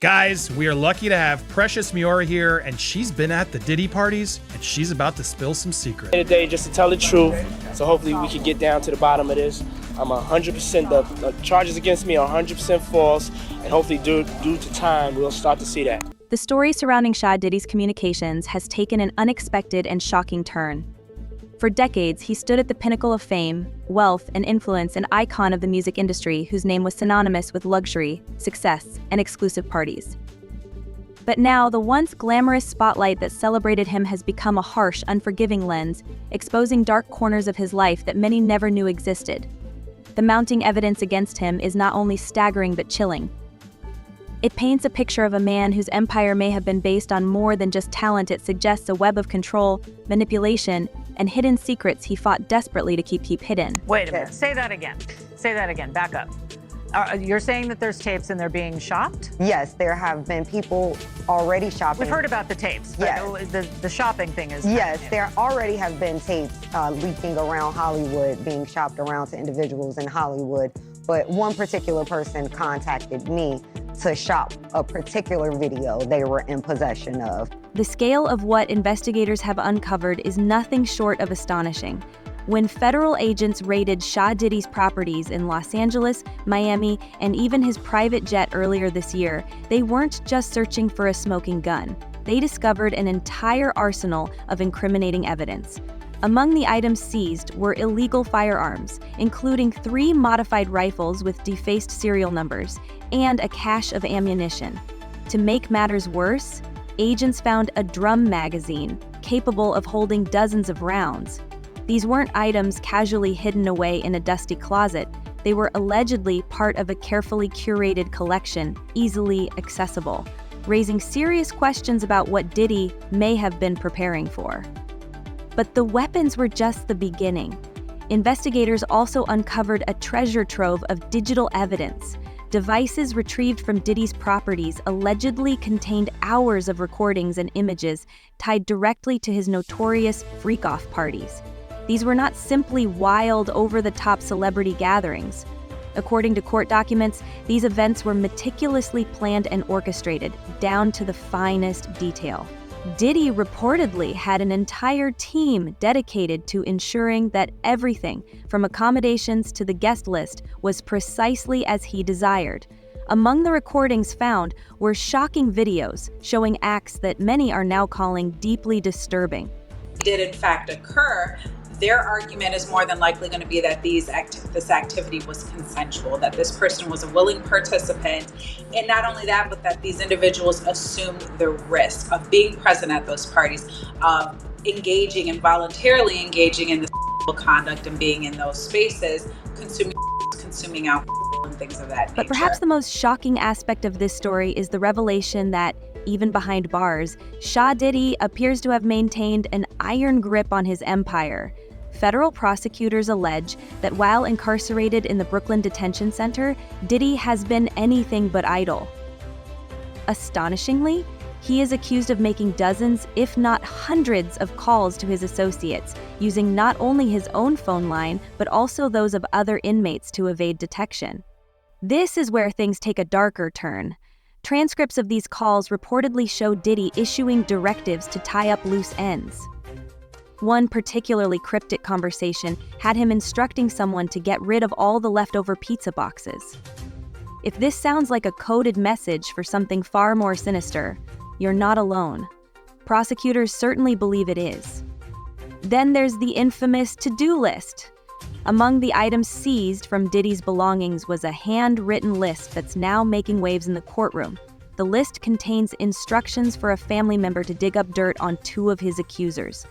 Guys, we are lucky to have Precious Miura here, and she's been at the Diddy parties, and she's about to spill some secrets. Today, just to tell the truth, so hopefully we can get down to the bottom of this. I'm 100%, the charges against me are 100% false, and hopefully due to time, we'll start to see that. The story surrounding Diddy's communications has taken an unexpected and shocking turn. For decades, he stood at the pinnacle of fame, wealth, and influence, an icon of the music industry whose name was synonymous with luxury, success, and exclusive parties. But now, the once glamorous spotlight that celebrated him has become a harsh, unforgiving lens, exposing dark corners of his life that many never knew existed. The mounting evidence against him is not only staggering but chilling. It paints a picture of a man whose empire may have been based on more than just talent. It suggests a web of control, manipulation, and hidden secrets he fought desperately to keep hidden. Wait a minute, say that again. Say that again, back up. You're saying that there's tapes and they're being shopped? Yes, there have been people already shopping. We've heard about the tapes, but yes. the shopping thing is... Yes, there already have been tapes leaking around Hollywood, being shopped around to individuals in Hollywood, but one particular person contacted me to shop a particular video they were in possession of. The scale of what investigators have uncovered is nothing short of astonishing. When federal agents raided Diddy's properties in Los Angeles, Miami, and even his private jet earlier this year, they weren't just searching for a smoking gun. They discovered an entire arsenal of incriminating evidence. Among the items seized were illegal firearms, including 3 modified rifles with defaced serial numbers, and a cache of ammunition. To make matters worse, agents found a drum magazine capable of holding dozens of rounds. These weren't items casually hidden away in a dusty closet. They were allegedly part of a carefully curated collection, easily accessible, raising serious questions about what Diddy may have been preparing for. But the weapons were just the beginning. Investigators also uncovered a treasure trove of digital evidence. Devices retrieved from Diddy's properties allegedly contained hours of recordings and images tied directly to his notorious freak-off parties. These were not simply wild, over-the-top celebrity gatherings. According to court documents, these events were meticulously planned and orchestrated, down to the finest detail. Diddy reportedly had an entire team dedicated to ensuring that everything, from accommodations to the guest list, was precisely as he desired. Among the recordings found were shocking videos showing acts that many are now calling deeply disturbing. Did in fact occur, their argument is more than likely going to be that this activity was consensual, that this person was a willing participant, and not only that, but that these individuals assumed the risk of being present at those parties, of engaging and voluntarily engaging in this conduct and being in those spaces, consuming alcohol and things of that nature. But perhaps the most shocking aspect of this story is the revelation that, even behind bars, Diddy appears to have maintained an iron grip on his empire. Federal prosecutors allege that while incarcerated in the Brooklyn Detention Center, Diddy has been anything but idle. Astonishingly, he is accused of making dozens, if not hundreds, of calls to his associates, using not only his own phone line, but also those of other inmates to evade detection. This is where things take a darker turn. Transcripts of these calls reportedly show Diddy issuing directives to tie up loose ends. One particularly cryptic conversation had him instructing someone to get rid of all the leftover pizza boxes. If this sounds like a coded message for something far more sinister, you're not alone. Prosecutors certainly believe it is. Then there's the infamous to-do list. Among the items seized from Diddy's belongings was a handwritten list that's now making waves in the courtroom. The list contains instructions for a family member to dig up dirt on 2 of his accusers.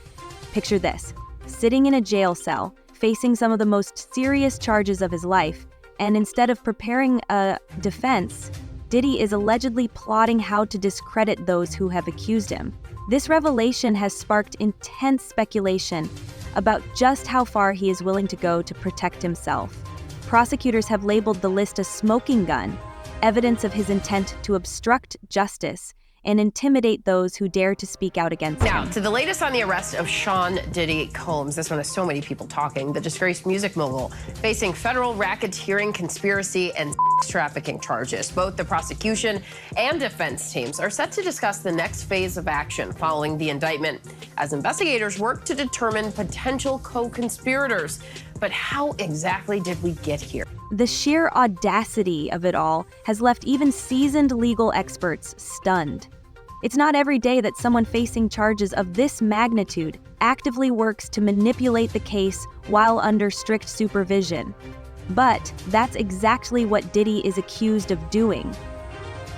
Picture this, sitting in a jail cell, facing some of the most serious charges of his life, and instead of preparing a defense, Diddy is allegedly plotting how to discredit those who have accused him. This revelation has sparked intense speculation about just how far he is willing to go to protect himself. Prosecutors have labeled the list a smoking gun, evidence of his intent to obstruct justice and intimidate those who dare to speak out against him. Now, to the latest on the arrest of Sean Diddy Combs. This one has so many people talking. The disgraced music mogul facing federal racketeering, conspiracy, and sex trafficking charges. Both the prosecution and defense teams are set to discuss the next phase of action following the indictment as investigators work to determine potential co-conspirators. But how exactly did we get here? The sheer audacity of it all has left even seasoned legal experts stunned. It's not every day that someone facing charges of this magnitude actively works to manipulate the case while under strict supervision. But that's exactly what Diddy is accused of doing.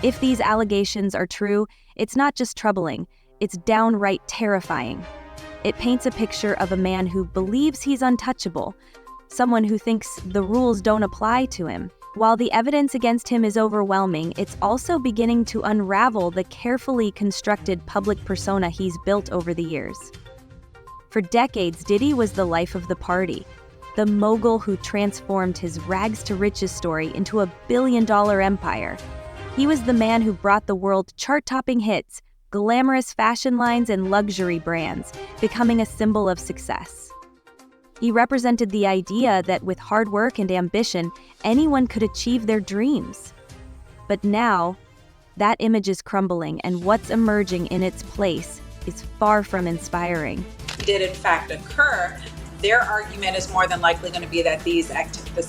If these allegations are true, it's not just troubling, it's downright terrifying. It paints a picture of a man who believes he's untouchable, someone who thinks the rules don't apply to him. While the evidence against him is overwhelming, it's also beginning to unravel the carefully constructed public persona he's built over the years. For decades, Diddy was the life of the party, the mogul who transformed his rags-to-riches story into a billion-dollar empire. He was the man who brought the world chart-topping hits, glamorous fashion lines, and luxury brands, becoming a symbol of success. He represented the idea that with hard work and ambition, anyone could achieve their dreams. But now, that image is crumbling, and what's emerging in its place is far from inspiring. Did in fact occur, their argument is more than likely going to be that this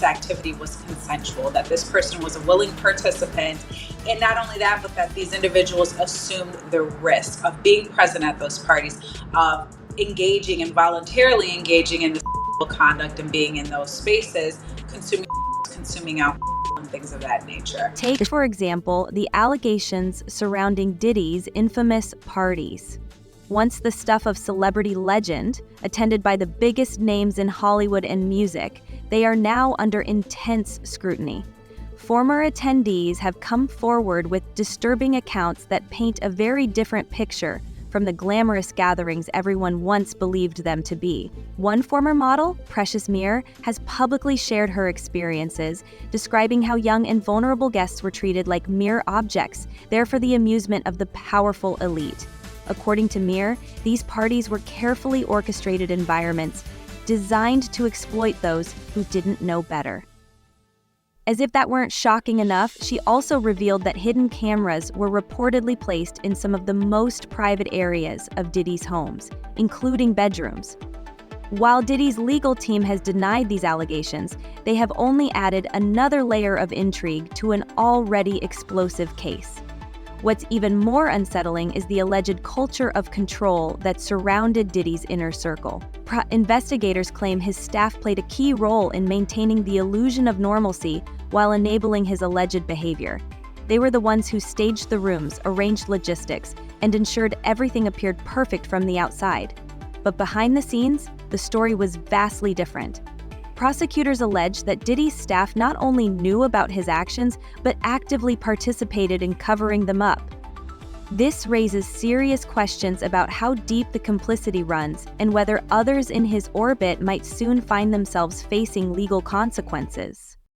activity was consensual, that this person was a willing participant, and not only that, but that these individuals assumed the risk of being present at those parties, of engaging and voluntarily engaging in the conduct and being in those spaces, consuming alcohol and things of that nature. Take, for example, the allegations surrounding Diddy's infamous parties. Once the stuff of celebrity legend, attended by the biggest names in Hollywood and music, they are now under intense scrutiny. Former attendees have come forward with disturbing accounts that paint a very different picture from the glamorous gatherings everyone once believed them to be. One former model, Precious Mir, has publicly shared her experiences, describing how young and vulnerable guests were treated like mere objects, there for the amusement of the powerful elite. According to Mir, these parties were carefully orchestrated environments designed to exploit those who didn't know better. As if that weren't shocking enough, she also revealed that hidden cameras were reportedly placed in some of the most private areas of Diddy's homes, including bedrooms. While Diddy's legal team has denied these allegations, they have only added another layer of intrigue to an already explosive case. What's even more unsettling is the alleged culture of control that surrounded Diddy's inner circle. Investigators claim his staff played a key role in maintaining the illusion of normalcy while enabling his alleged behavior. They were the ones who staged the rooms, arranged logistics, and ensured everything appeared perfect from the outside. But behind the scenes, the story was vastly different. Prosecutors allege that Diddy's staff not only knew about his actions, but actively participated in covering them up. This raises serious questions about how deep the complicity runs and whether others in his orbit might soon find themselves facing legal consequences.